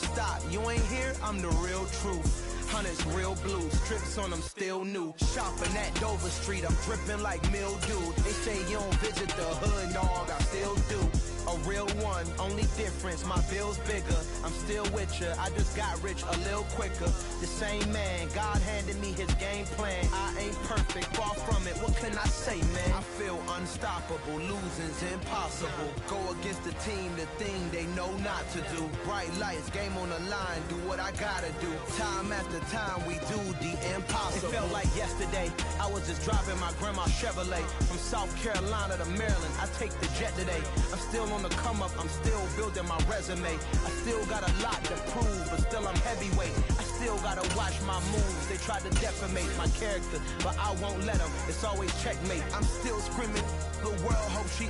stop. You ain't here, I'm the real truth. Hunters, real blue, strips on them still new. Shopping at Dover Street, I'm dripping like mildew. They say you don't visit the hood, dog, I still do. A real one, only difference, my bill's bigger. I'm still with ya, I just got rich a little quicker. The same man, God handed me his game plan. I ain't perfect, far from it, what can I say, man? I feel unstoppable, losing's impossible. Go against the team, the thing they know not to do. Bright lights, game on the line, do what I gotta do. Time after time, we do the impossible. It felt like yesterday, I was just driving my grandma's Chevrolet. From South Carolina to Maryland, I take the jet today. I'm still on the come up, I'm still building my resume. I still got a lot to prove, but still I'm heavyweight. I still gotta watch my moves. They tried to defamate my character, but I won't let them. It's always checkmate. I'm still screaming, the world hope she.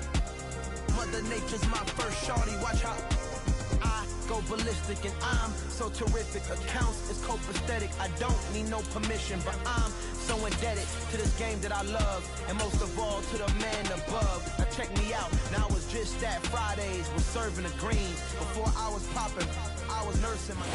Mother Nature's my first shorty, watch how I go ballistic, and I'm so terrific. Accounts is copacetic. I don't need no permission, but I'm so indebted to this game that I love, and most of all to the man above. Now check me out, now I was just at Fridays, was serving the greens. Before I was popping, I was nursing my...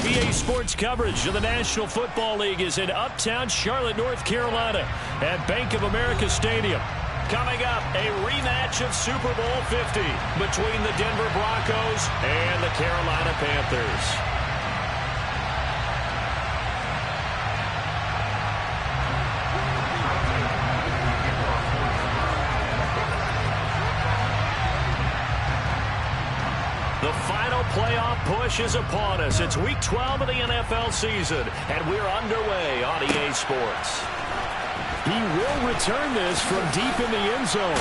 PA Sports coverage of the National Football League is in Uptown Charlotte, North Carolina at Bank of America Stadium. Coming up, a rematch of Super Bowl 50 between the Denver Broncos and the Carolina Panthers. The final playoff push is upon us. It's Week 12 of the NFL season, and we're underway on EA Sports. He will return this from deep in the end zone.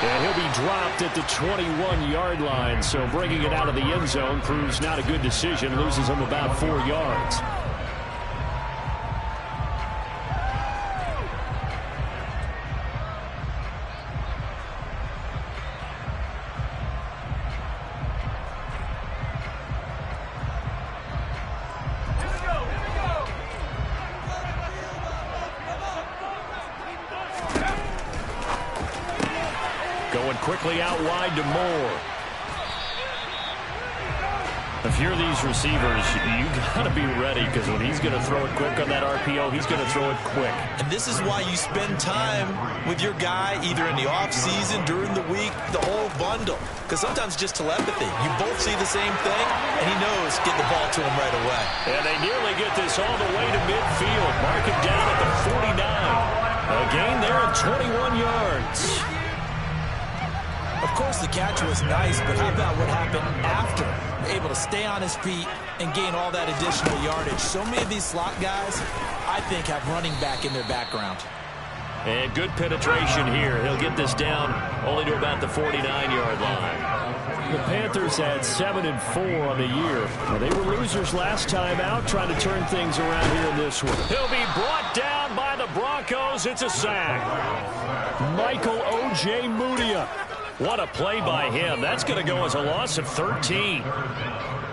And he'll be dropped at the 21-yard line, so bringing it out of the end zone proves not a good decision. Loses him about 4 yards. Going quickly out wide to Moore. If you're these receivers, you got to be ready, because when he's going to throw it quick on that RPO, he's going to throw it quick. And this is why you spend time with your guy either in the offseason, during the week, the whole bundle. Because sometimes just telepathy. You both see the same thing, and he knows get the ball to him right away. And they nearly get this all the way to midfield. Mark it down at the 49. A gain there of 21 yards. Of course, the catch was nice, but how about what happened after? Able to stay on his feet and gain all that additional yardage. So many of these slot guys, I think, have running back in their background. And good penetration here. He'll get this down only to about the 49-yard line. The Panthers had 7-4 on the year. Well, they were losers last time out, trying to turn things around here in this one. He'll be brought down by the Broncos. It's a sack. Michael O.J. Mudia. What a play by him. That's going to go as a loss of 13.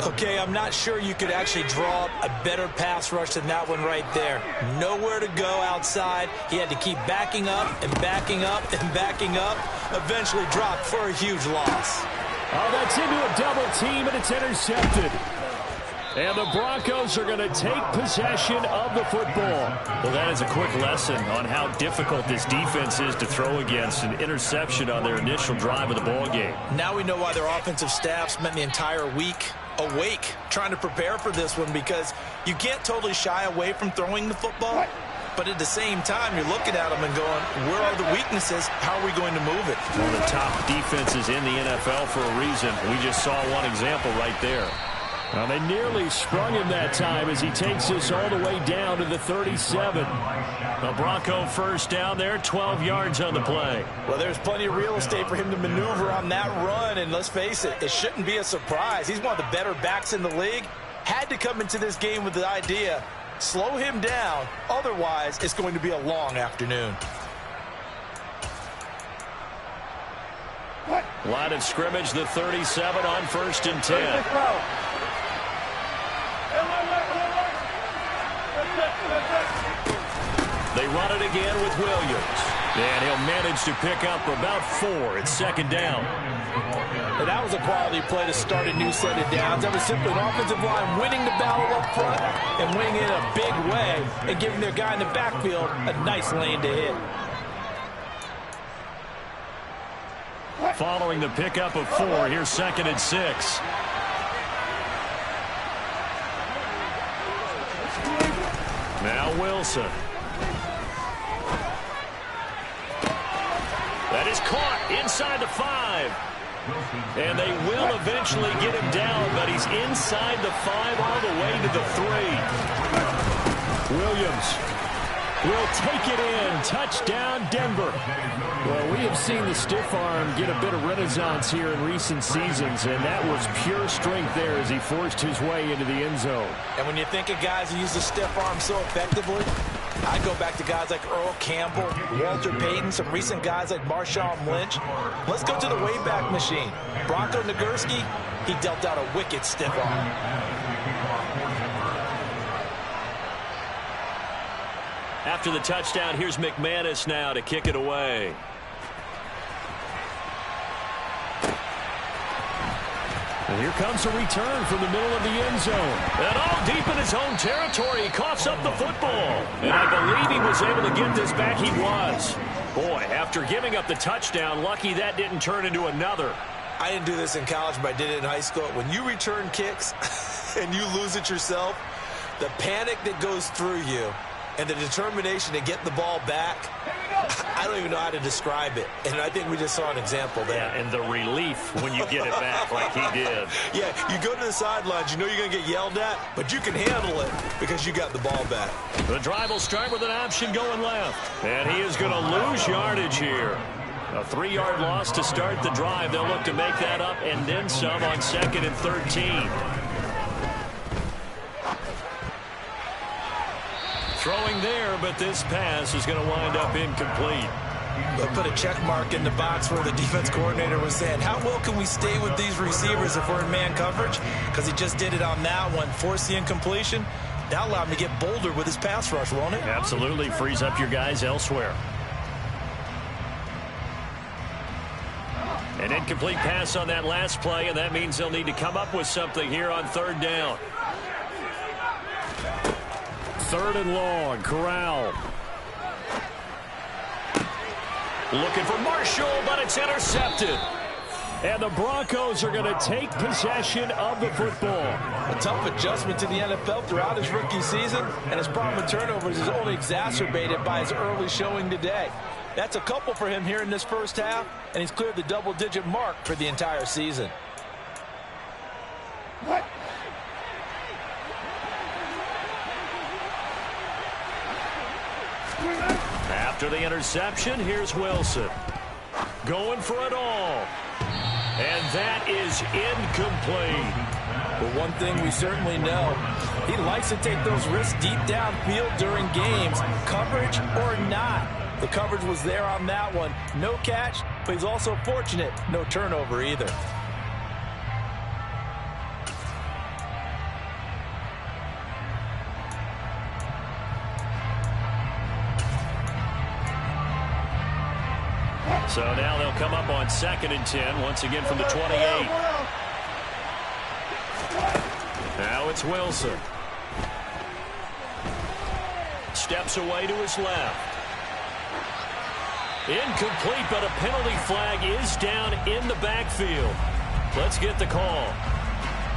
Okay, I'm not sure you could actually draw up a better pass rush than that one right there. Nowhere to go outside. He had to keep backing up and backing up and backing up. Eventually dropped for a huge loss. Oh, that's into a double team, and it's intercepted. And the Broncos are going to take possession of the football. Well, that is a quick lesson on how difficult this defense is to throw against. An interception on their initial drive of the ball game. Now we know why their offensive staff spent the entire week awake trying to prepare for this one, because you can't totally shy away from throwing the football. But at the same time, you're looking at them and going, where are the weaknesses? How are we going to move it? One of the top defenses in the NFL for a reason. We just saw one example right there. Now, they nearly sprung him that time as he takes this all the way down to the 37. The Bronco first down there, 12 yards on the play. Well, there's plenty of real estate for him to maneuver on that run, and let's face it, it shouldn't be a surprise. He's one of the better backs in the league. Had to come into this game with the idea, slow him down, otherwise it's going to be a long afternoon. Line of scrimmage, the 37 on 1st and 10. They run it again with Williams. And he'll manage to pick up about 4. It's second down. And that was a quality play to start a new set of downs. That was simply an offensive line winning the battle up front and winning it in a big way and giving their guy in the backfield a nice lane to hit. Following the pickup of 4, here's second and 6. Now Wilson. That is caught inside the 5. And they will eventually get him down, but he's inside the 5 all the way to the 3. Williams will take it in. Touchdown, Denver. Well, we have seen the stiff arm get a bit of renaissance here in recent seasons, and that was pure strength there as he forced his way into the end zone. And when you think of guys who use the stiff arm so effectively, I go back to guys like Earl Campbell, Walter Payton, some recent guys like Marshawn Lynch. Let's go to the Wayback Machine. Bronco Nagurski, he dealt out a wicked stiff arm. After the touchdown, here's McManus now to kick it away. And here comes a return from the middle of the end zone. And all deep in his own territory, he coughs up the football. And I believe he was able to get this back. He was. Boy, after giving up the touchdown, lucky that didn't turn into another. I didn't do this in college, but I did it in high school. When you return kicks and you lose it yourself, the panic that goes through you and the determination to get the ball back, I don't even know how to describe it. And I think we just saw an example there. Yeah, and the relief when you get it back like he did. Yeah, you go to the sidelines, you know you're going to get yelled at, but you can handle it because you got the ball back. The drive will start with an option going left. And he is going to lose yardage here. A 3-yard loss to start the drive. They'll look to make that up and then some on 2nd and 13. Throwing there, but this pass is going to wind up incomplete. They'll put a check mark in the box where the defense coordinator was saying, how well can we stay with these receivers if we're in man coverage? Because he just did it on that one, forced the incompletion. That'll allow him to get bolder with his pass rush, won't it? Absolutely, frees up your guys elsewhere. An incomplete pass on that last play, and that means they'll need to come up with something here on 3rd down. 3rd and long, Corral. Looking for Marshall, but it's intercepted. And the Broncos are going to take possession of the football. A tough adjustment to the NFL throughout his rookie season, and his problem with turnovers is only exacerbated by his early showing today. That's a couple for him here in this first half, and he's cleared the double-digit mark for the entire season. After the interception, here's Wilson. Going for it all. And that is incomplete. But one thing we certainly know, he likes to take those risks deep downfield during games, coverage or not. The coverage was there on that one. No catch, but he's also fortunate. No turnover either. So now they'll come up on 2nd and 10, once again from the 28. Now it's Wilson. Steps away to his left. Incomplete, but a penalty flag is down in the backfield. Let's get the call.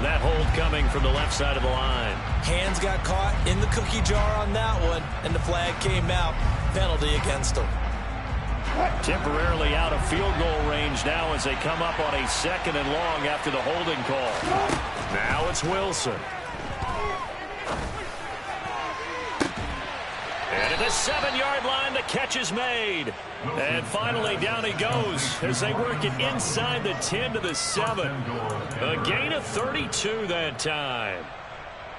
That hold coming from the left side of the line. Hands got caught in the cookie jar on that one, and the flag came out. Penalty against him. Temporarily out of field goal range now as they come up on a 2nd and long after the holding call. Now it's Wilson. And at the 7-yard line, the catch is made. And finally, down he goes as they work it inside the 10 to the 7. A gain of 32 that time.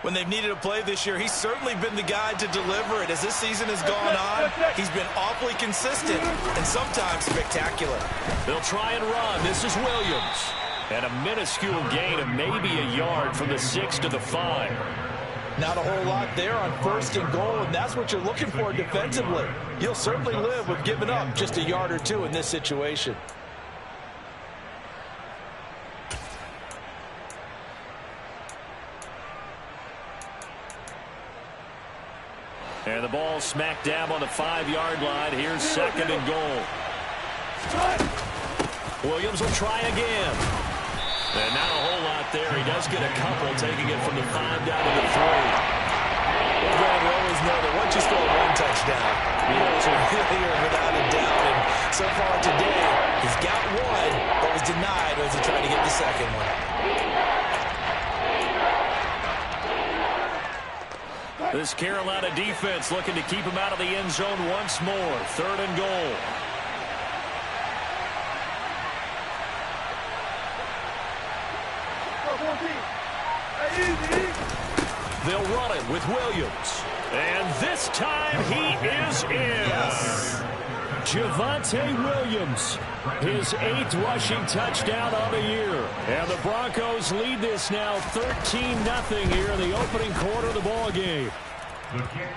When they've needed a play this year, he's certainly been the guy to deliver it. As this season has gone on, he's been awfully consistent and sometimes spectacular. They'll try and run. This is Williams. And a minuscule gain of maybe a yard from the 6 to the 5. Not a whole lot there on 1st and goal, and that's what you're looking for defensively. You'll certainly live with giving up just a yard or two in this situation. And the ball smacked dab on the 5-yard line. Here's 2nd and goal. Williams will try again. And not a whole lot there. He does get a couple, taking it from the 5 down to the 3. Well, Brad, we always know that once you score 1 touchdown, you're here without a doubt. And so far today, he's got 1, but was denied as he tried to get the 2nd one. This Carolina defense looking to keep him out of the end zone once more. 3rd and goal. They'll run it with Williams. And this time he is in. Yes. Javonte Williams, his 8th rushing touchdown on the year. And the Broncos lead this now 13-0 here in the opening quarter of the ball game.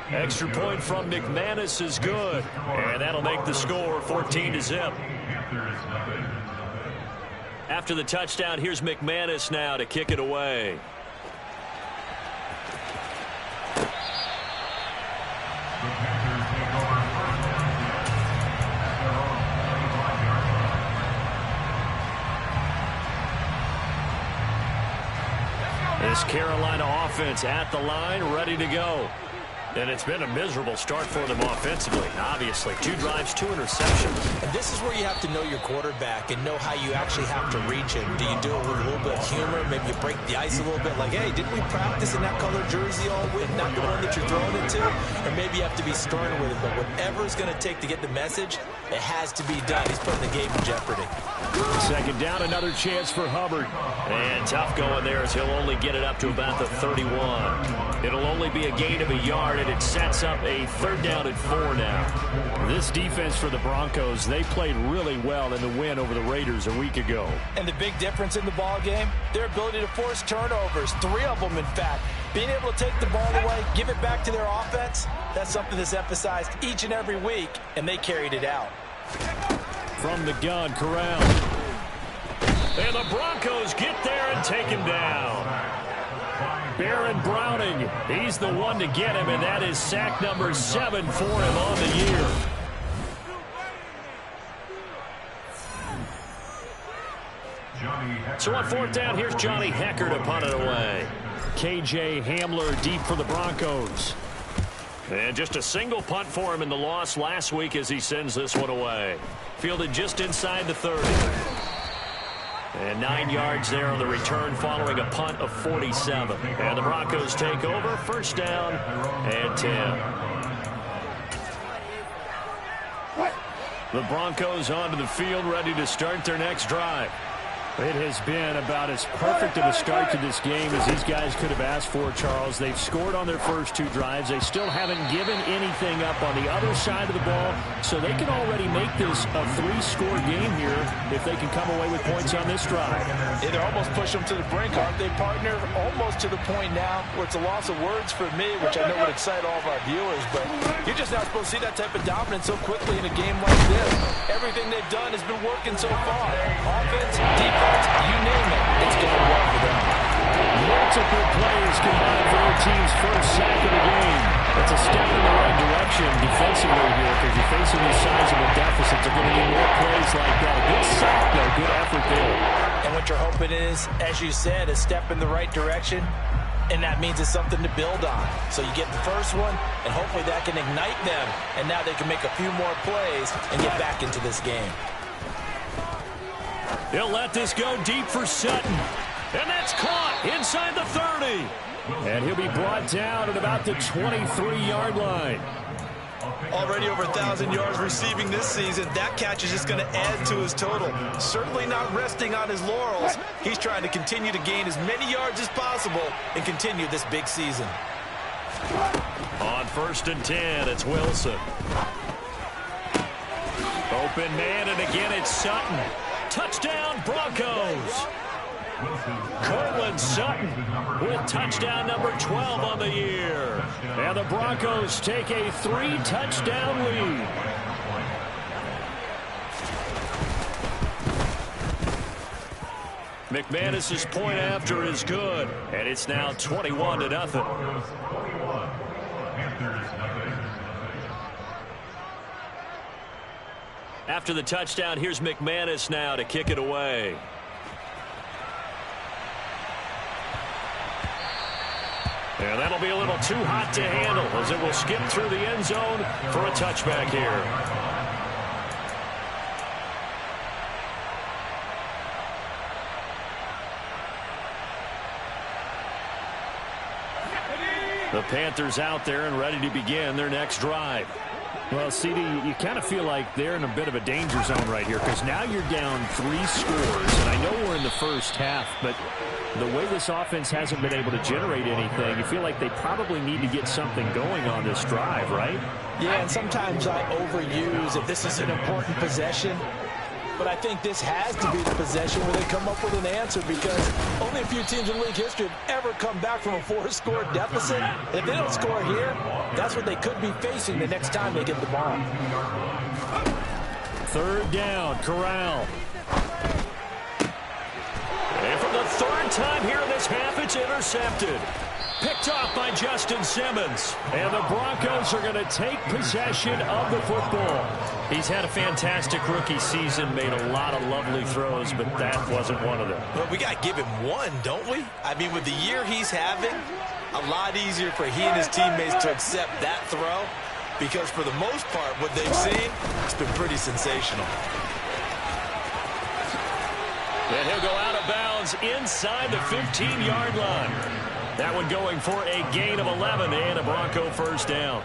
Extra point from McManus is good. And that'll make the score 14-0. After the touchdown, here's McManus now to kick it away. This Carolina offense at the line, ready to go. And it's been a miserable start for them offensively, obviously. 2 drives, 2 interceptions. And this is where you have to know your quarterback and know how you actually have to reach him. Do you do it with a little bit of humor? Maybe you break the ice a little bit like, hey, didn't we practice in that color jersey all week, not the one that you're throwing it to? Or maybe you have to be stern with it. But whatever it's going to take to get the message, it has to be done. He's putting the game in jeopardy. 2nd down, another chance for Hubbard. And tough going there as he'll only get it up to about the 31. It'll only be a gain of a yard, and it sets up a 3rd down and 4 now. This defense for the Broncos, they played really well in the win over the Raiders a week ago. And the big difference in the ball game, their ability to force turnovers, 3 of them in fact. Being able to take the ball away, give it back to their offense, that's something that's emphasized each and every week, and they carried it out. From the gun, Corral. And the Broncos get there and take him down. Baron Browning, he's the one to get him, and that is sack number 7 for him on the year. So on 4th down, here's Johnny Hecker to punt it away. KJ Hamler deep for the Broncos. And just a single punt for him in the loss last week as he sends this one away. Fielded just inside the 30. And 9 yards there on the return following a punt of 47. And the Broncos take over. 1st down and 10. The Broncos onto the field, ready to start their next drive. It has been about as perfect of a start to this game as these guys could have asked for, Charles. They've scored on their first 2 drives. They still haven't given anything up on the other side of the ball, so they can already make this a 3-score game here if they can come away with points on this drive. Yeah, they're almost pushing them to the brink, aren't they, partner? Almost to the point now where it's a loss of words for me, which I know would excite all of our viewers, but you're just not supposed to see that type of dominance so quickly in a game like this. Everything they've done has been working so far. Offense, defense, you name it, it's going well for them. Multiple plays combined for their team's first sack of the game. It's a step in the right direction defensively here because you're facing these sizable deficits. They're going to need more plays like that. A good sack, though. Good effort there. And what you're hoping is, as you said, a step in the right direction, and that means it's something to build on. So you get the first one, and hopefully that can ignite them, and now they can make a few more plays and get back into this game. He'll let this go deep for Sutton. And that's caught inside the 30. And he'll be brought down at about the 23-yard line. Already over 1,000 yards receiving this season. That catch is just going to add to his total. Certainly not resting on his laurels. He's trying to continue to gain as many yards as possible and continue this big season. On 1st and 10, it's Wilson. Open man, and again it's Sutton. Touchdown, Broncos. Cortland Sutton with touchdown number 12 on the year. And the Broncos take a 3-touchdown lead. McManus's point after is good, and it's now 21-0. After the touchdown, here's McManus now to kick it away. And that'll be a little too hot to handle as it will skip through the end zone for a touchback here. The Panthers out there and ready to begin their next drive. Well, CD, you kind of feel like they're in a bit of a danger zone right here because now you're down 3 scores. And I know we're in the first half, but the way this offense hasn't been able to generate anything, you feel like they probably need to get something going on this drive, right? Yeah, and sometimes I overuse if this is an important possession. But I think this has to be the possession where they come up with an answer because only a few teams in league history have ever come back from a 4-score deficit. And if they don't score here, that's what they could be facing the next time they get the ball. Third down, Corral. And for the third time here in this half, it's intercepted. Picked off by Justin Simmons. And the Broncos are going to take possession of the football. He's had a fantastic rookie season, made a lot of lovely throws, but that wasn't one of them. Well, we got to give him one, don't we? I mean, with the year he's having, a lot easier for he and his teammates to accept that throw because for the most part, what they've seen, it's been pretty sensational. And he'll go out of bounds inside the 15-yard line. That one going for a gain of 11 and a Bronco first down.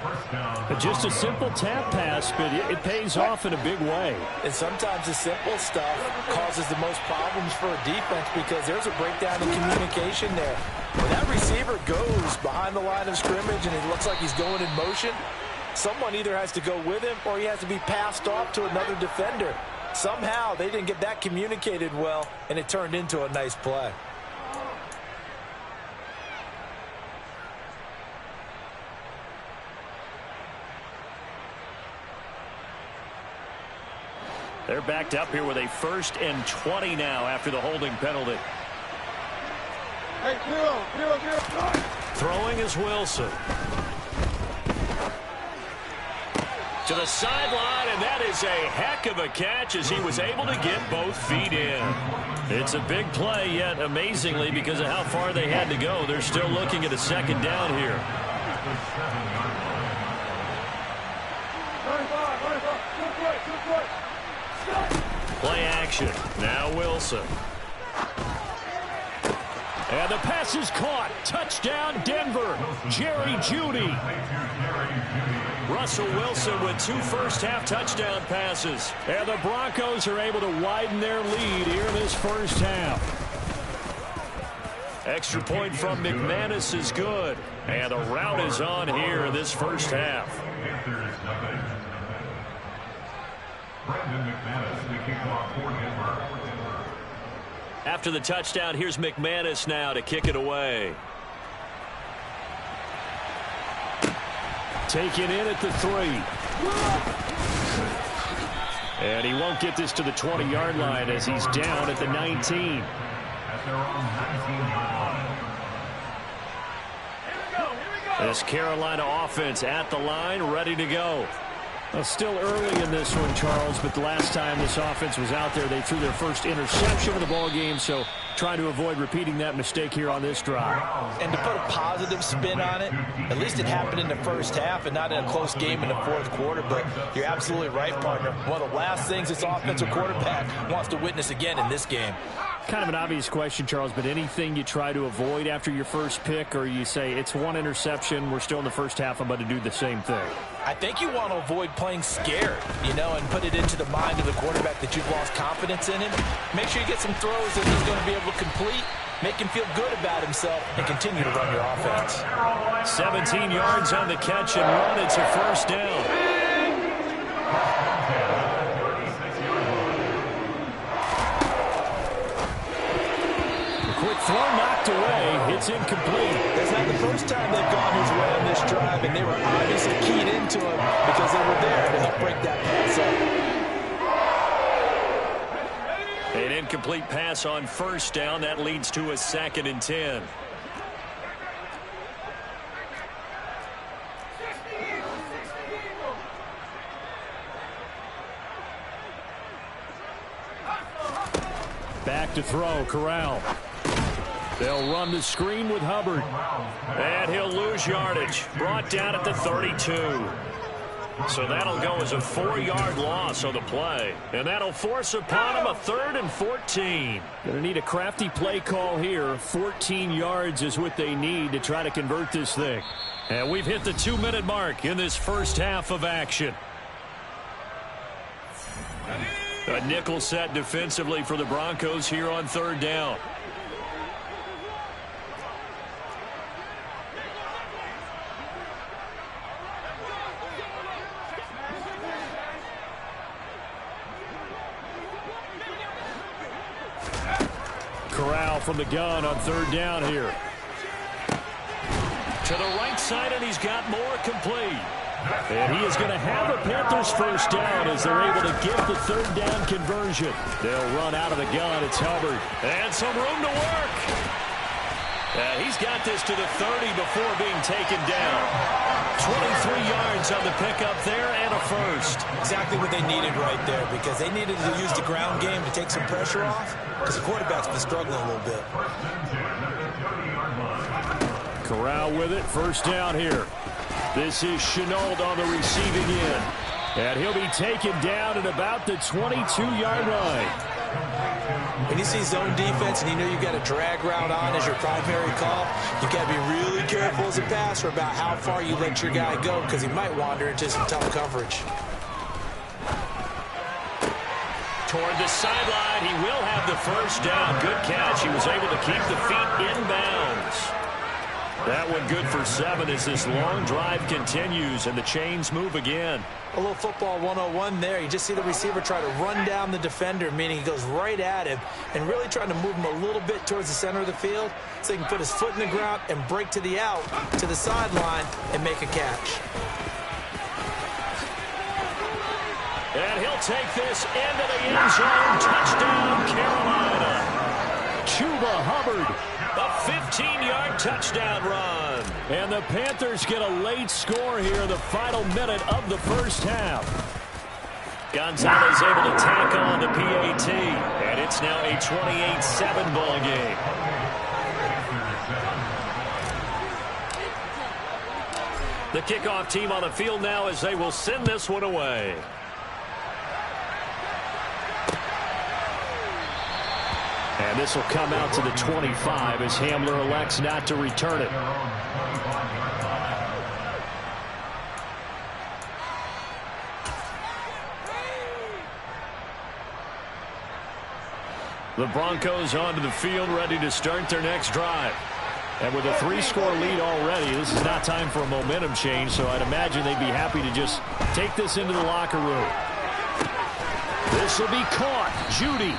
Just a simple tap pass, but it pays off in a big way. And sometimes the simple stuff causes the most problems for a defense because there's a breakdown in communication there. When that receiver goes behind the line of scrimmage and it looks like he's going in motion, someone either has to go with him or he has to be passed off to another defender. Somehow they didn't get that communicated well, and it turned into a nice play. They're backed up here with a 1st and 20 now after the holding penalty. Hey, zero. Throwing is Wilson. To the sideline, and that is a heck of a catch as he was able to get both feet in. It's a big play, yet amazingly, because of how far they had to go, they're still looking at a 2nd down here. Play action. Now Wilson. And the pass is caught. Touchdown, Denver. Jerry Jeudy. Russell Wilson with 2 first-half touchdown passes. And the Broncos are able to widen their lead here in this first half. Extra point from McManus is good. And the rout is on here in this first half. After the touchdown, here's McManus now to kick it away. Taken in at the 3. And he won't get this to the 20-yard line as he's down at the 19. This Carolina offense at the line, ready to go. Well, still early in this one, Charles, but the last time this offense was out there, they threw their first interception of the ball game, so trying to avoid repeating that mistake here on this drive. And to put a positive spin on it, at least it happened in the first half and not in a close game in the 4th quarter, but you're absolutely right, partner. One of the last things this offensive quarterback wants to witness again in this game. Kind of an obvious question, Charles, but anything you try to avoid after your first pick, or you say it's 1 interception, we're still in the first half, I'm about to do the same thing? I think you want to avoid playing scared, and put it into the mind of the quarterback that you've lost confidence in him. Make sure you get some throws that he's going to be able to complete, make him feel good about himself, and continue to run your offense. 17 yards on the catch and run. It's a first down. It's incomplete. That's not the first time they've gone his way on this drive, and they were obviously keyed into him because they were there to help break that pass up. An incomplete pass on first down. That leads to a 2nd and 10. Back to throw, Corral. They'll run the screen with Hubbard. And he'll lose yardage. Brought down at the 32. So that'll go as a 4-yard loss on the play. And that'll force upon him a 3rd and 14. Going to need a crafty play call here. 14 yards is what they need to try to convert this thing. And we've hit the 2-minute mark in this first half of action. A nickel set defensively for the Broncos here on 3rd down. Corral from the gun on 3rd down here. To the right side, and he's got more complete. And he is going to have a Panthers first down as they're able to get the 3rd down conversion. They'll run out of the gun. It's Hubbard. And some room to work. He's got this to the 30 before being taken down. 23 yards on the pickup there and a first. Exactly what they needed right there, because they needed to use the ground game to take some pressure off, because the quarterback's been struggling a little bit. Corral with it. First down here. This is Chenault on the receiving end. And he'll be taken down at about the 22-yard line. When you see zone defense and you know you've got a drag route on as your primary call, you've got to be really careful as a passer about how far you let your guy go, because he might wander into some tough coverage. Toward the sideline, he will have the first down. Good catch. He was able to keep the feet inbounds. That one good for 7 as this long drive continues and the chains move again. A little football 101 there. You just see the receiver try to run down the defender, meaning he goes right at him and really trying to move him a little bit towards the center of the field so he can put his foot in the ground and break to the out, to the sideline, and make a catch. And he'll take this into the end zone. Touchdown, Carolina. Chuba Hubbard. A 15-yard touchdown run. And the Panthers get a late score here in the final minute of the first half. Gonzalez able to tack on the PAT. And it's now a 28-7 ball game. The kickoff team on the field now as they will send this one away. And this will come out to the 25 as Hamler elects not to return it. The Broncos onto the field, ready to start their next drive. And with a 3-score lead already, this is not time for a momentum change, so I'd imagine they'd be happy to just take this into the locker room. This will be caught. Judy.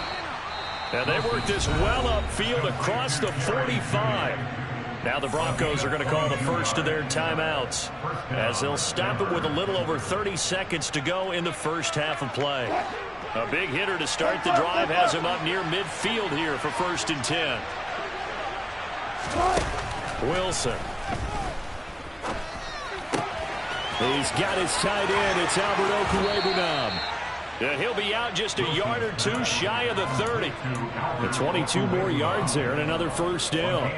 And they work this well upfield across the 45. Now the Broncos are going to call the first of their timeouts as they'll stop it with a little over 30 seconds to go in the first half of play. A big hitter to start the drive has him up near midfield here for 1st and 10. Wilson. He's got his tight end. It's Albert Okwuegbunam. And he'll be out just a yard or two shy of the 30. The 22 more yards there and another first down.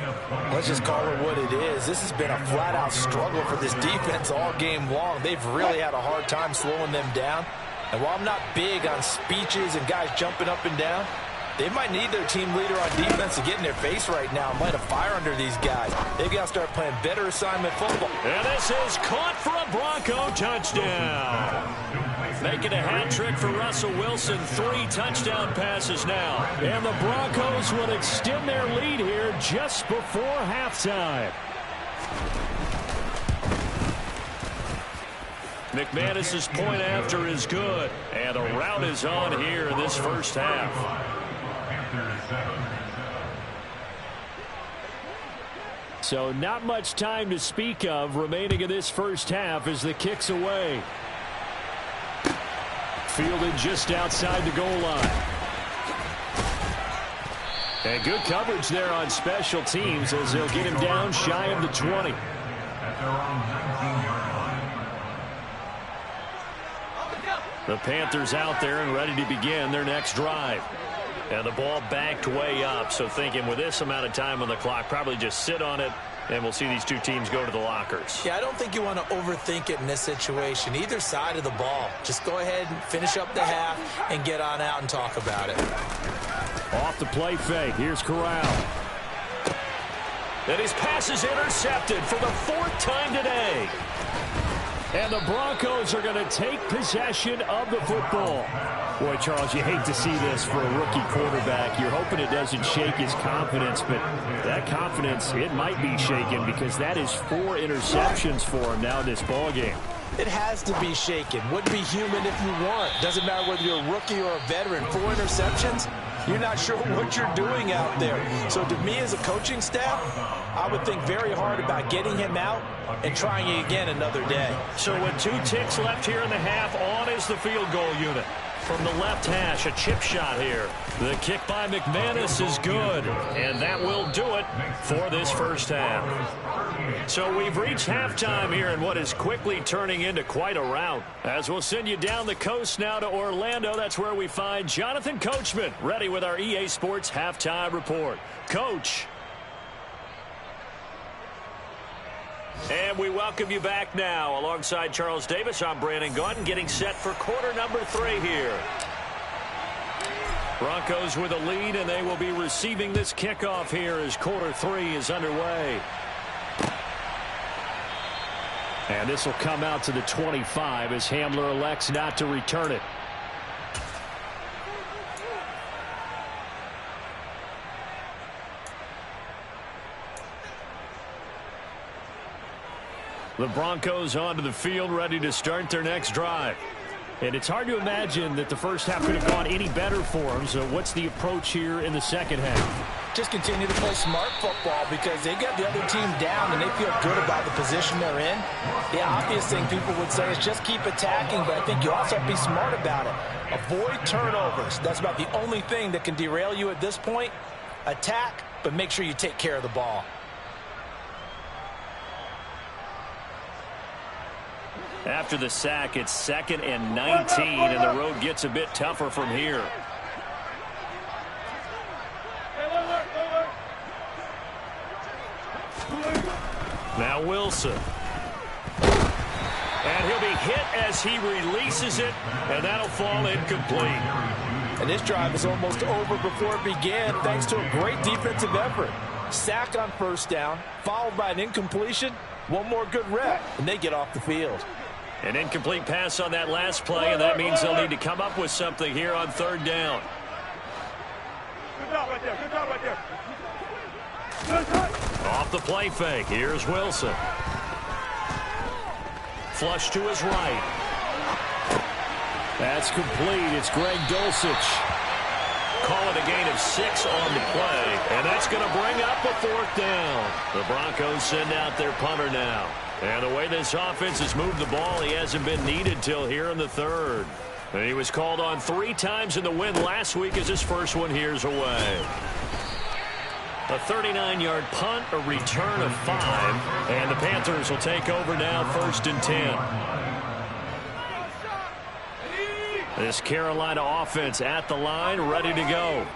Let's just call it what it is. This has been a flat-out struggle for this defense all game long. They've really had a hard time slowing them down. And while I'm not big on speeches and guys jumping up and down, they might need their team leader on defense to get in their face right now and light a fire under these guys. They've got to start playing better assignment football. And this is caught for a Bronco touchdown. Making a hat trick for Russell Wilson. 3 touchdown passes now. And the Broncos will extend their lead here just before halftime. McManus's point after is good. And the route is on here in this first half. So not much time to speak of remaining in this first half as the kick's away. Fielded just outside the goal line. And good coverage there on special teams as they'll get him down shy of the 20. The Panthers out there and ready to begin their next drive. And the ball backed way up, so thinking with this amount of time on the clock, probably just sit on it, and we'll see these two teams go to the lockers. Yeah, I don't think you want to overthink it in this situation. Either side of the ball. Just go ahead and finish up the half and get on out and talk about it. Off the play fake. Here's Corral. And his pass is intercepted for the 4th time today. And the Broncos are going to take possession of the football. Boy, Charles, you hate to see this for a rookie quarterback. You're hoping it doesn't shake his confidence, but that confidence, it might be shaken because that is 4 interceptions for him now in this ballgame. It has to be shaken. Wouldn't be human if you weren't. Doesn't matter whether you're a rookie or a veteran. 4 interceptions, you're not sure what you're doing out there. So to me as a coaching staff, I would think very hard about getting him out and trying it again another day. So with 2 ticks left here in the half, on is the field goal unit. From the left hash, a chip shot here. The kick by McManus is good, and that will do it for this first half. So we've reached halftime here in what is quickly turning into quite a rout. As we'll send you down the coast now to Orlando, that's where we find Jonathan Coachman, ready with our EA Sports Halftime Report. Coach. And we welcome you back now. Alongside Charles Davis, I'm Brandon Gaudin, getting set for quarter number 3 here. Broncos with a lead, and they will be receiving this kickoff here as quarter 3 is underway. And this will come out to the 25 as Hamler elects not to return it. The Broncos onto the field, ready to start their next drive. And it's hard to imagine that the first half could have gone any better for them. So what's the approach here in the second half? Just continue to play smart football because they got the other team down and they feel good about the position they're in. The obvious thing people would say is just keep attacking, but I think you also have to be smart about it. Avoid turnovers. That's about the only thing that can derail you at this point. Attack, but make sure you take care of the ball. After the sack, it's 2nd and 19, and the road gets a bit tougher from here. Now Wilson. And he'll be hit as he releases it, and that'll fall incomplete. And this drive is almost over before it began thanks to a great defensive effort. Sack on first down, followed by an incompletion. One more good rep, and they get off the field. An incomplete pass on that last play, and that means they'll need to come up with something here on 3rd down. Good job right there. Good job right there. Off the play fake. Here's Wilson. Flush to his right. That's complete. It's Greg Dulcich. Call it a gain of 6 on the play, and that's going to bring up a 4th down. The Broncos send out their punter now. And the way this offense has moved the ball, he hasn't been needed till here in the 3rd. And he was called on 3 times in the win last week as his first one here's away. A 39-yard punt, a return of 5, and the Panthers will take over now 1st and 10. This Carolina offense at the line, ready to go.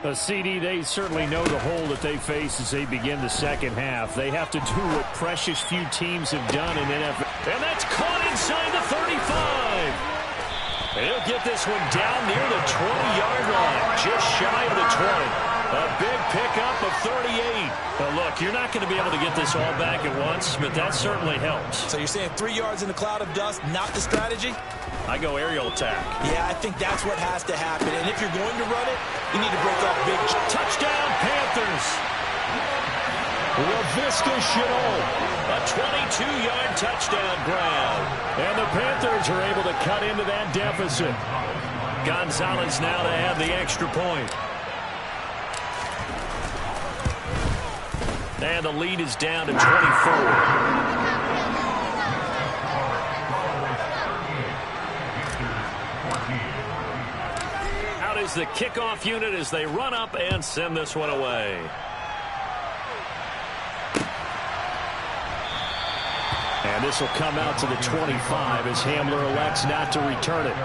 A CD, they certainly know the hole that they face as they begin the second half. They have to do what precious few teams have done in NFL. And that's caught inside the 35. He'll get this one down near the 20-yard line, just shy of the 20. A big pickup of 38. Now look, you're not going to be able to get this all back at once, but that certainly helps. So you're saying 3 yards in the cloud of dust, not the strategy? I go aerial attack. Yeah, I think that's what has to happen. And if you're going to run it, you need to break off big. Touchdown, Panthers. Laviska Shenault. A 22-yard touchdown grab. And the Panthers are able to cut into that deficit. Gonzalez now to have the extra point. And the lead is down to 24. Out is the kickoff unit as they run up and send this one away. And this will come out to the 25 as Hamler elects not to return it.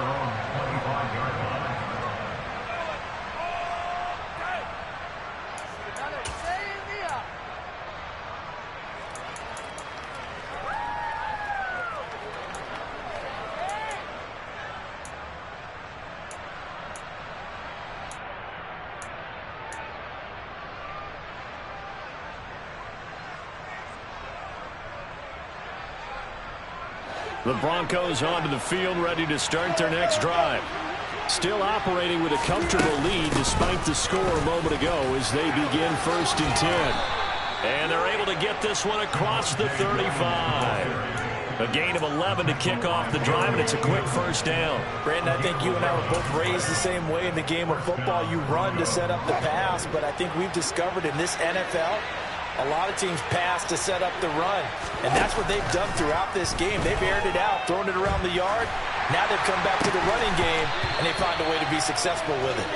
The Broncos onto the field, ready to start their next drive. Still operating with a comfortable lead despite the score a moment ago as they begin 1st and 10. And they're able to get this one across the 35. A gain of 11 to kick off the drive, and it's a quick first down. Brandon, I think you and I were both raised the same way in the game of football. You run to set up the pass, but I think we've discovered in this NFL, a lot of teams pass to set up the run, and that's what they've done throughout this game. They've aired it out, thrown it around the yard. Now they've come back to the running game, and they find a way to be successful with it.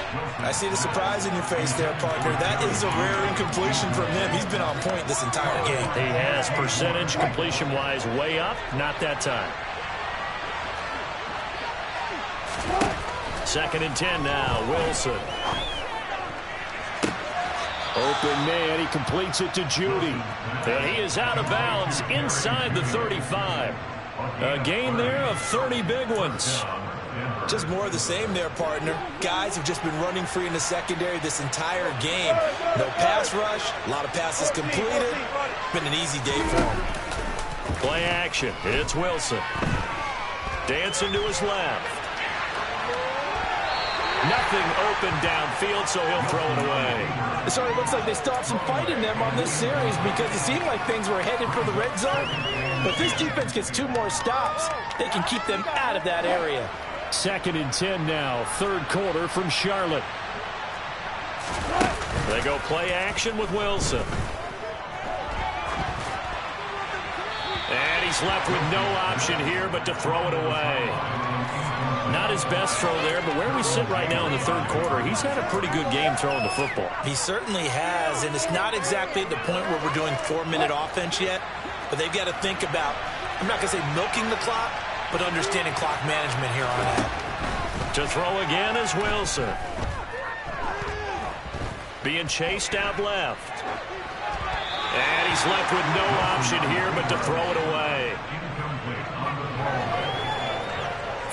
I see the surprise in your face there, partner. That is a rare incompletion from him. He's been on point this entire game. He has percentage completion-wise way up. Not that time. 2nd and 10 now. Wilson. Open man, he completes it to Judy. And he is out of bounds inside the 35. A gain there of 30 big ones. Just more of the same there, partner. Guys have just been running free in the secondary this entire game. No pass rush, a lot of passes completed. Been an easy day for him. Play action. It's Wilson. Dancing to his left. Nothing open downfield, so he'll throw it away. It sort of looks like they stopped some fight in them on this series because it seemed like things were headed for the red zone. But this defense gets 2 more stops. They can keep them out of that area. 2nd and 10 now, 3rd quarter from Charlotte. They go play action with Wilson. And he's left with no option here but to throw it away. Not his best throw there, but where we sit right now in the 3rd quarter, he's had a pretty good game throwing the football. He certainly has, and it's not exactly at the point where we're doing 4-minute offense yet, but they've got to think about, I'm not going to say milking the clock, but understanding clock management here on out. To throw again is Wilson. Being chased out left. And he's left with no option here but to throw it away.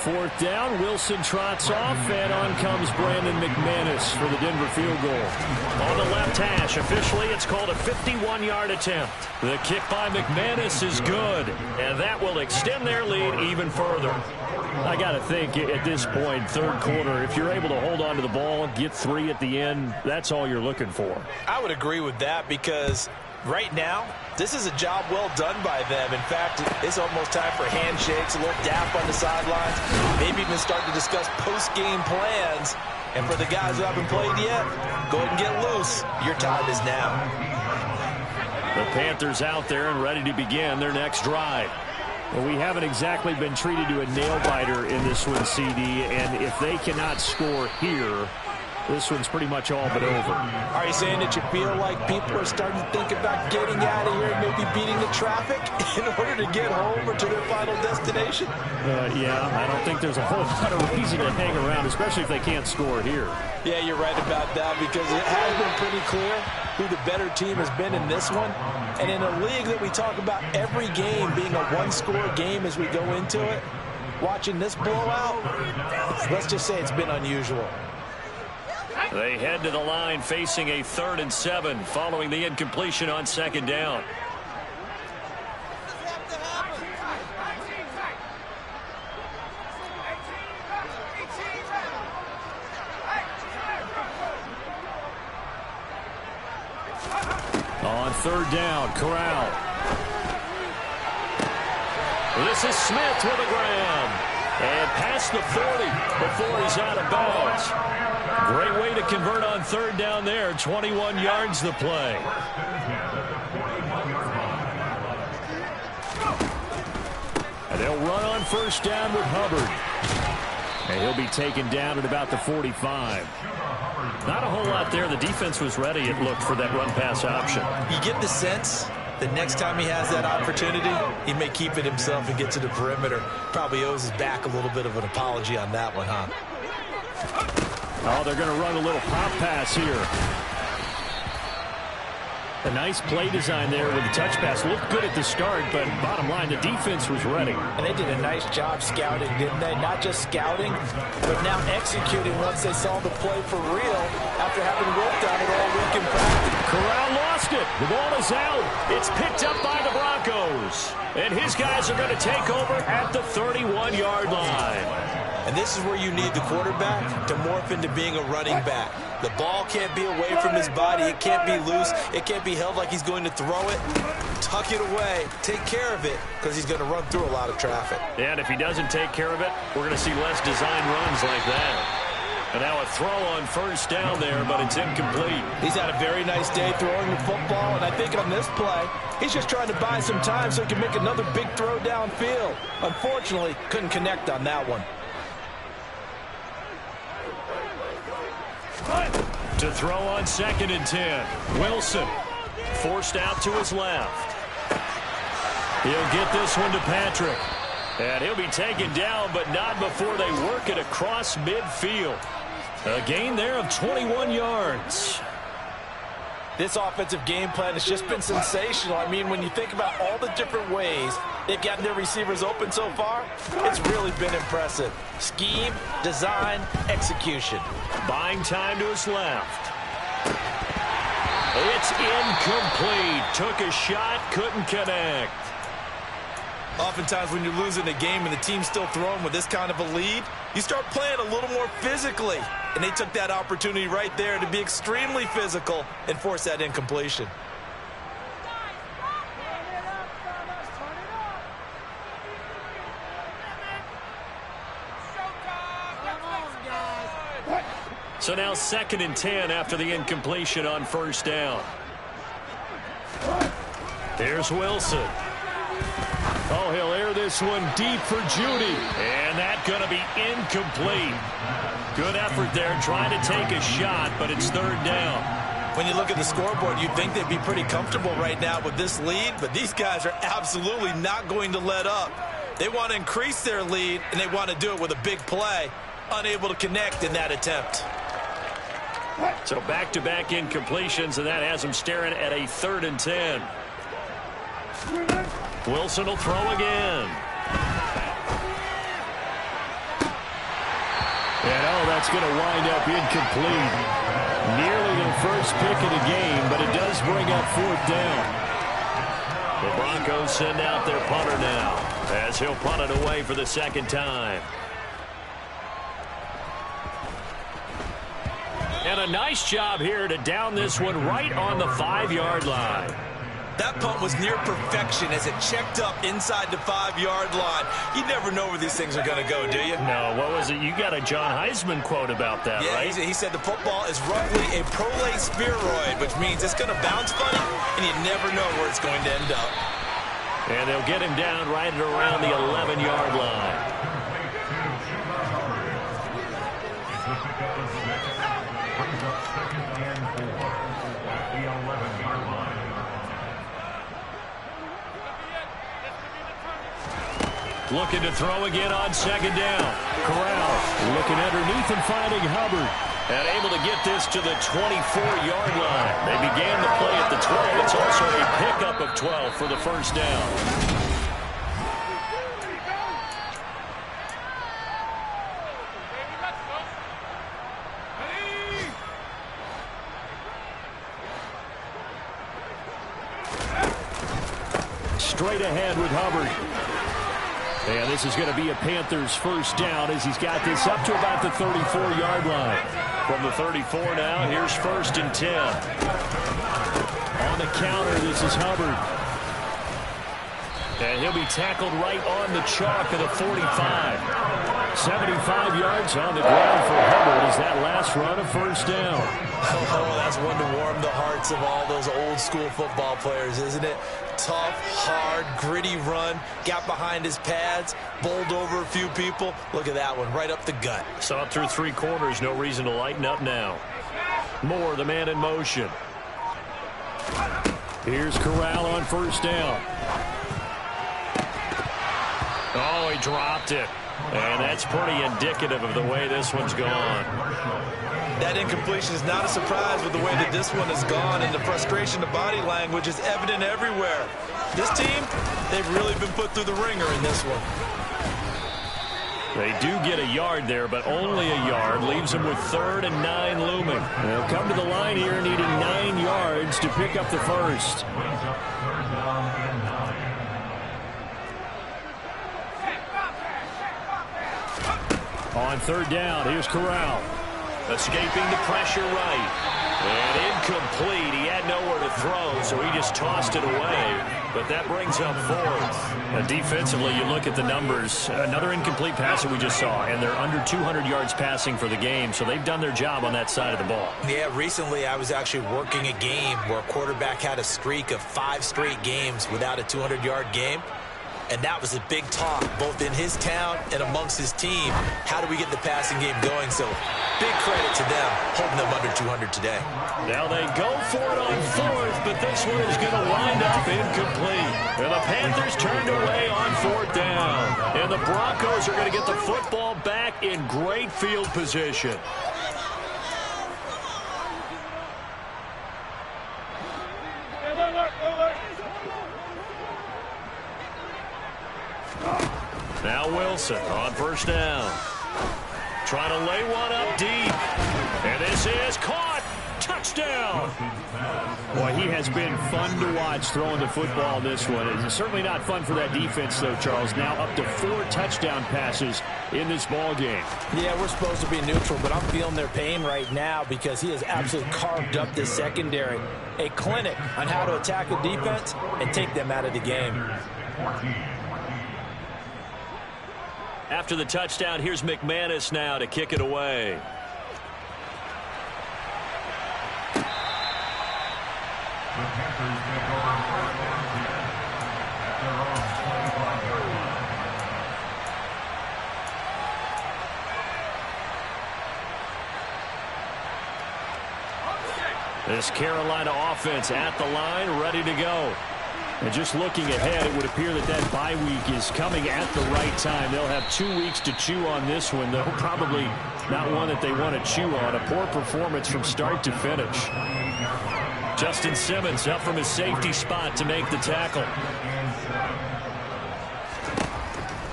4th down, Wilson trots off, and on comes Brandon McManus for the Denver field goal. On the left hash, officially it's called a 51-yard attempt. The kick by McManus is good, and that will extend their lead even further. I got to think at this point, 3rd quarter, if you're able to hold on to the ball, get 3 at the end, that's all you're looking for. I would agree with that because right now, this is a job well done by them. In fact, it's almost time for handshakes, a little dap on the sidelines, maybe even start to discuss post-game plans. And for the guys who haven't played yet, go ahead and get loose. Your time is now. The Panthers out there and ready to begin their next drive. Well, we haven't exactly been treated to a nail-biter in this one, CD, and if they cannot score here, this one's pretty much all but over. Are you saying that you feel like people are starting to think about getting out of here and maybe beating the traffic in order to get home or to their final destination? Yeah, I don't think there's a whole lot of reason to hang around, especially if they can't score here. Yeah, you're right about that because it has been pretty clear who the better team has been in this one. And in a league that we talk about every game being a one-score game as we go into it, watching this blowout, let's just say it's been unusual. They head to the line facing a 3rd and 7 following the incompletion on 2nd down. On 3rd down, Corral. This is Smith with a grab. And past the 40 before he's out of bounds. Great way to convert on 3rd down there. 21 yards the play. They'll run on first down with Hubbard. And he'll be taken down at about the 45. Not a whole lot there. The defense was ready, it looked, for that run-pass option. You get the sense that next time he has that opportunity, he may keep it himself and get to the perimeter. Probably owes his back a little bit of an apology on that one, huh? Oh, they're going to run a little pop pass here. A nice play design there with the touch pass. Looked good at the start, but bottom line, the defense was ready. And they did a nice job scouting, didn't they? Not just scouting, but now executing once they saw the play for real after having worked on it all week in practice. Corral lost it. The ball is out. It's picked up by the Broncos. And his guys are going to take over at the 31-yard line. And this is where you need the quarterback to morph into being a running back. The ball can't be away from his body. It can't be loose. It can't be held like he's going to throw it. Tuck it away. Take care of it, because he's going to run through a lot of traffic. And if he doesn't take care of it, we're going to see less design runs like that. And now a throw on first down there, but it's incomplete. He's had a very nice day throwing the football, and I think on this play, he's just trying to buy some time so he can make another big throw downfield. Unfortunately, couldn't connect on that one. To throw on 2nd and 10. Wilson forced out to his left. He'll get this one to Patrick. And he'll be taken down, but not before they work it across midfield. A gain there of 21 yards. This offensive game plan has just been sensational. I mean, when you think about all the different ways they've gotten their receivers open so far, it's really been impressive. Scheme, design, execution. Buying time to his left. It's incomplete. Took a shot, couldn't connect. Oftentimes when you're losing a game and the team's still throwing with this kind of a lead, you start playing a little more physically. And they took that opportunity right there to be extremely physical and force that incompletion. So now 2nd and 10 after the incompletion on first down. Here's Wilson. Oh, he'll air this one deep for Judy. And that's going to be incomplete. Good effort there trying to take a shot, but it's 3rd down. When you look at the scoreboard, you'd think they'd be pretty comfortable right now with this lead, but these guys are absolutely not going to let up. They want to increase their lead, and they want to do it with a big play. Unable to connect in that attempt. So back-to-back incompletions, and that has them staring at a 3rd and 10. Wilson will throw again. And oh, that's going to wind up incomplete. Nearly their first pick of the game, but it does bring up 4th down. The Broncos send out their punter now, as he'll punt it away for the 2nd time. And a nice job here to down this one right on the 5-yard line. That punt was near perfection as it checked up inside the 5-yard line. You never know where these things are going to go, do you? No, what was it? You got a John Heisman quote about that, yeah, right? He said the football is roughly a prolate spheroid, which means it's going to bounce funny, and you never know where it's going to end up. And they'll get him down right at around the 11-yard line. Looking to throw again on 2nd down. Corral looking underneath and finding Hubbard. And able to get this to the 24-yard line. They began the play at the 12. It's also a pickup of 12 for the first down. Straight ahead with Hubbard. And this is going to be a Panthers first down as he's got this up to about the 34-yard line. From the 34 now, here's 1st and 10. On the counter, this is Hubbard. And he'll be tackled right on the chalk of the 45. 75 yards on the ground for Hubbard as that last run of first down. Oh, that's one to warm the hearts of all those old-school football players, isn't it? Tough, hard, gritty run. Got behind his pads, bowled over a few people. Look at that one, right up the gut. Saw it through 3 quarters. No reason to lighten up now. Moore, the man in motion. Here's Corral on first down. Oh, he dropped it. And that's pretty indicative of the way this one's gone. That incompletion is not a surprise with the way that this one has gone, and the frustration of body language is evident everywhere. This team, they've really been put through the ringer in this one. They do get a yard there, but only a yard. Leaves them with 3rd and 9 looming. They'll come to the line here needing 9 yards to pick up the first. On 3rd down, here's Corral. Escaping the pressure right. And incomplete. He had nowhere to throw, so he just tossed it away. But that brings up 4th. Defensively, you look at the numbers. Another incomplete pass that we just saw, and they're under 200 yards passing for the game, so they've done their job on that side of the ball. Yeah, recently I was actually working a game where a quarterback had a streak of 5 straight games without a 200-yard game. And that was a big talk, both in his town and amongst his team. How do we get the passing game going? So big credit to them, holding them under 200 today. Now they go for it on 4th, but this one is going to wind up incomplete. And the Panthers turned away on 4th down. And the Broncos are going to get the football back in great field position. Now Wilson on first down. Trying to lay one up deep. And this is caught. Touchdown. Boy, he has been fun to watch throwing the football this one. It's certainly not fun for that defense, though, Charles. Now up to 4 touchdown passes in this ball game. Yeah, we're supposed to be neutral, but I'm feeling their pain right now because he has absolutely carved up this secondary. A clinic on how to attack a defense and take them out of the game. After the touchdown, here's McManus now to kick it away. This Carolina offense at the line, ready to go. And just looking ahead, it would appear that that bye week is coming at the right time. They'll have 2 weeks to chew on this one, though probably not one that they want to chew on. A poor performance from start to finish. Justin Simmons up from his safety spot to make the tackle.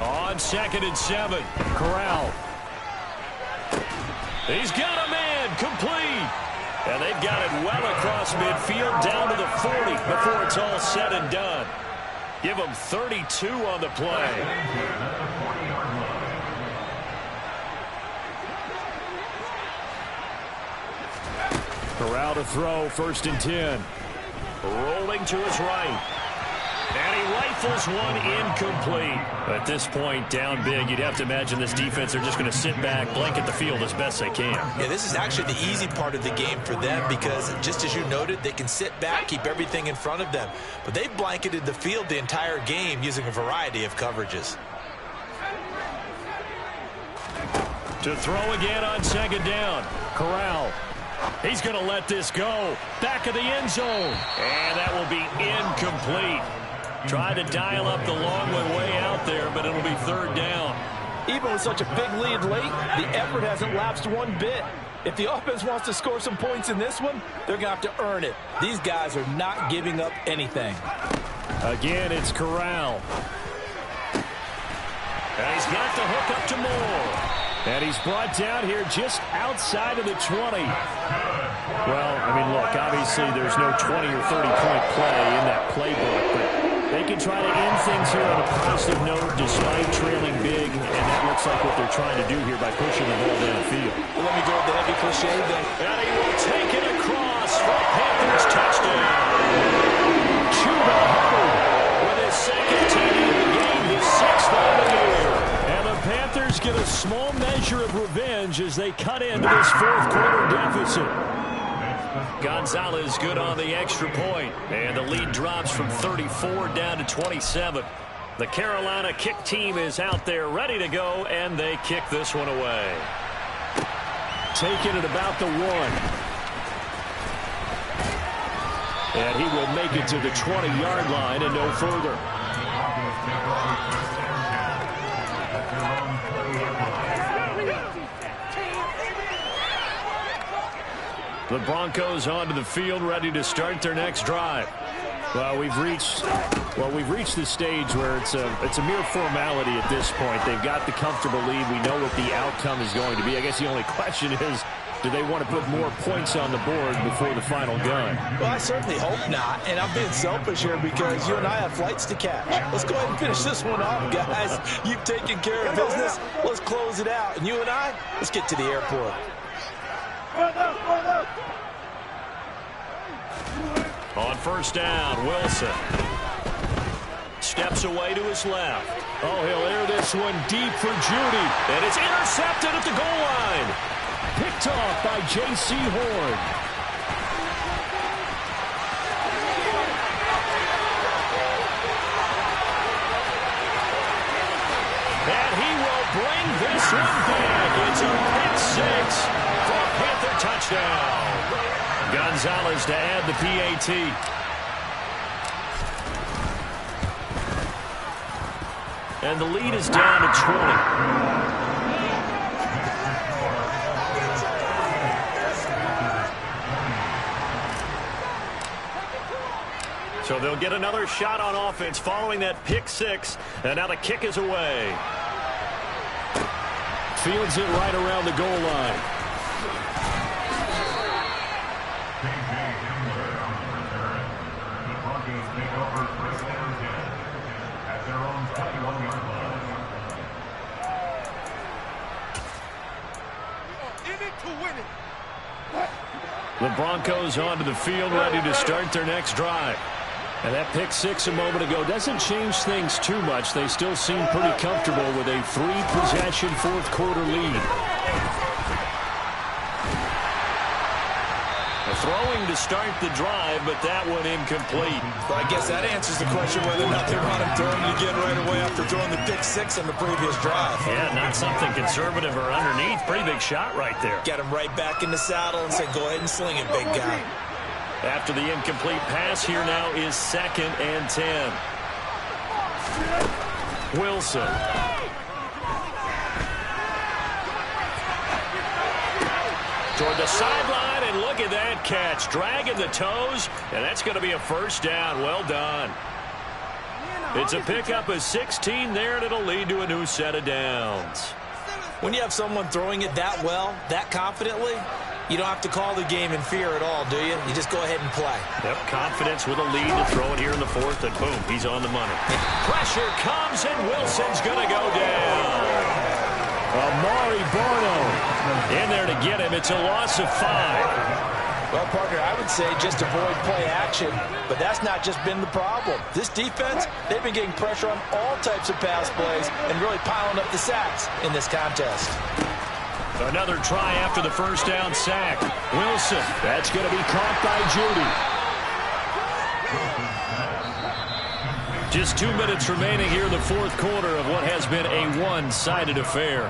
On 2nd and 7, Corral. He's got a man, complete. And they've got it well across midfield down to the 40 before it's all said and done. Give them 32 on the play. Corral to throw, 1st and 10. Rolling to his right. And he rifles one incomplete. At this point, down big, you'd have to imagine this defense are just going to sit back, blanket the field as best they can. Yeah, this is actually the easy part of the game for them because, just as you noted, they can sit back, keep everything in front of them. But they blanketed the field the entire game using a variety of coverages. To throw again on 2nd down. Corral. He's going to let this go. Back of the end zone. And that will be incomplete. Tried to dial up the long one way out there, but it'll be 3rd down. Even with such a big lead late, the effort hasn't lapsed one bit. If the offense wants to score some points in this one, they're going to have to earn it. These guys are not giving up anything. Again, it's Corral. And he's got the hook up to Moore. And he's brought down here just outside of the 20. Well, I mean, look, obviously there's no 20 or 30-point play in that playbook, but they can try to end things here on a positive note despite trailing big, and that looks like what they're trying to do here by pushing the ball downfield. Well, let me go with the heavy cliche then. And he will take it across for a Panthers touchdown. Chuba Hubbard with his 2nd TD small measure of revenge as they cut into this fourth quarter deficit. Gonzalez good on the extra point, and the lead drops from 34 down to 27. The Carolina kick team is out there ready to go, and they kick this one away. Taking it about the 1. And he will make it to the 20-yard line and no further. The Broncos onto the field, ready to start their next drive. Well, we've reached the stage where it's a mere formality at this point. They've got the comfortable lead. We know what the outcome is going to be. I guess the only question is, do they want to put more points on the board before the final gun? Well, I certainly hope not, and I'm being selfish here because you and I have flights to catch. Let's go ahead and finish this one off, guys. You've taken care of business. Let's close it out. And you and I, let's get to the airport. On first down, Wilson steps away to his left. Oh, he'll air this one deep for Judy, and it's intercepted at the goal line. Picked off by J.C. Horn. And he will bring this one back. It's a pick 6 for a Panther touchdown. Gonzalez to add the PAT. And the lead is down to 20. So they'll get another shot on offense following that pick 6. And now the kick is away. Fields it right around the goal line. The Broncos onto the field, ready to start their next drive. And that pick 6 a moment ago doesn't change things too much. They still seem pretty comfortable with a 3-possession fourth quarter lead. Throwing to start the drive, but that one incomplete. Well, I guess that answers the question whether or not they want him throwing it again right away after throwing the pick 6 on the previous drive. Yeah, not something conservative or underneath. Pretty big shot right there. Get him right back in the saddle and say, go ahead and sling it, big guy. After the incomplete pass, here now is 2nd and 10. Wilson. Toward the sideline, and look at that catch. Dragging the toes, and that's going to be a first down. Well done. It's a pickup of 16 there, and it'll lead to a new set of downs. When you have someone throwing it that well, that confidently, you don't have to call the game in fear at all, do you? You just go ahead and play. Yep, confidence with a lead to throw it here in the 4th, and boom, he's on the money. Pressure comes, and Wilson's going to go down. Amari Barno in there to get him. It's a loss of 5. Well, partner, I would say just avoid play action, but that's not just been the problem. This defense, they've been getting pressure on all types of pass plays and really piling up the sacks in this contest. Another try after the first down sack. Wilson, that's going to be caught by Judy. Just 2 minutes remaining here in the 4th quarter of what has been a one-sided affair.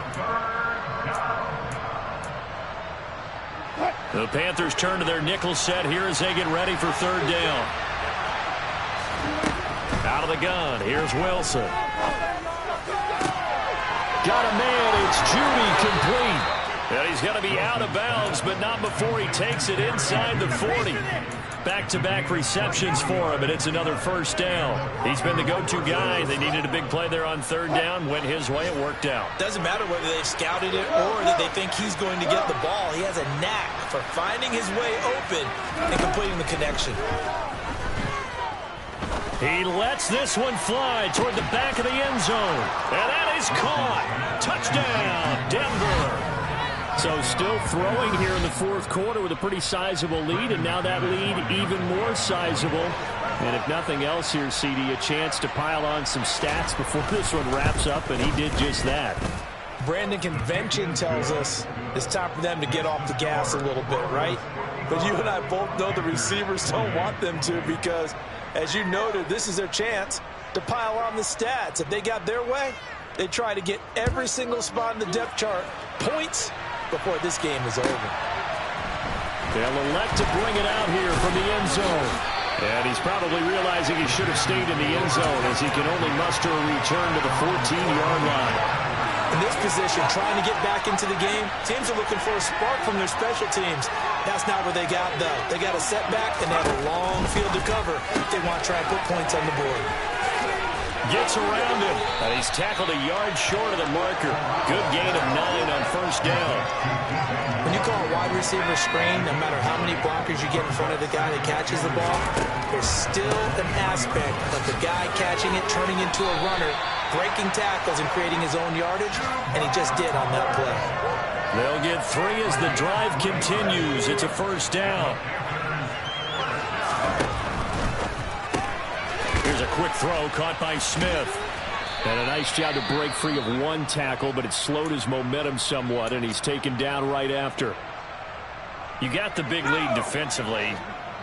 The Panthers turn to their nickel set here as they get ready for 3rd down. Out of the gun, here's Wilson. Got a man, it's Judy, complete. And he's going to be out of bounds, but not before he takes it inside the 40. Back-to-back receptions for him, and it's another first down. He's been the go-to guy. They needed a big play there on 3rd down. Went his way, it worked out. Doesn't matter whether they've scouted it or that they think he's going to get the ball. He has a knack for finding his way open and completing the connection. He lets this one fly toward the back of the end zone. And that is caught. Touchdown, Denver. So still throwing here in the 4th quarter with a pretty sizable lead, and now that lead even more sizable. And if nothing else here, CD, a chance to pile on some stats before this one wraps up, and he did just that. Brandon, convention tells us it's time for them to get off the gas a little bit, right? But you and I both know the receivers don't want them to because, as you noted, this is their chance to pile on the stats. If they got their way, they try to get every single spot in the depth chart points before this game is over. They'll elect to bring it out here from the end zone. And he's probably realizing he should have stayed in the end zone as he can only muster a return to the 14-yard line. In this position, trying to get back into the game, teams are looking for a spark from their special teams. That's not what they got, though. They got a setback, and they have a long field to cover if they want to try and put points on the board. Gets around him, and he's tackled a yard short of the marker. Good gain of 9 on first down. When you call a wide receiver screen, no matter how many blockers you get in front of the guy that catches the ball, there's still an aspect of the guy catching it, turning into a runner, breaking tackles and creating his own yardage, and he just did on that play. They'll get 3 as the drive continues. It's a first down. Here's a quick throw caught by Smith. And a nice job to break free of one tackle, but it slowed his momentum somewhat, and he's taken down right after. You got the big lead defensively.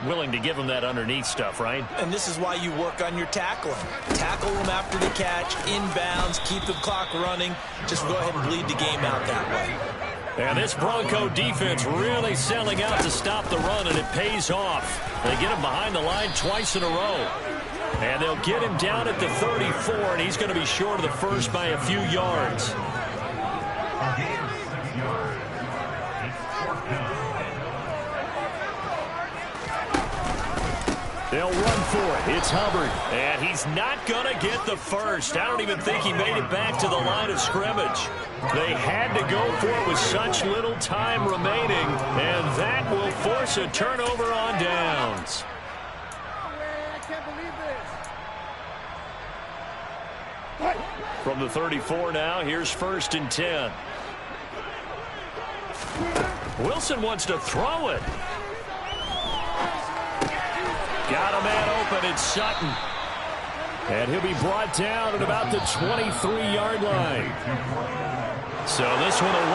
Willing to give him that underneath stuff, right? And this is why you work on your tackling. Tackle them after the catch, inbounds, keep the clock running. Just go ahead and bleed the game out that way. And this Bronco defense really selling out to stop the run, and it pays off. They get him behind the line twice in a row. And they'll get him down at the 34, and he's going to be short of the first by a few yards. They'll run for it. It's Hubbard. And he's not going to get the first. I don't even think he made it back to the line of scrimmage. They had to go for it with such little time remaining, and that will force a turnover on downs. From the 34 now, here's 1st and 10. Wilson wants to throw it. Got a man open, it's Sutton. And he'll be brought down at about the 23-yard line. So this one will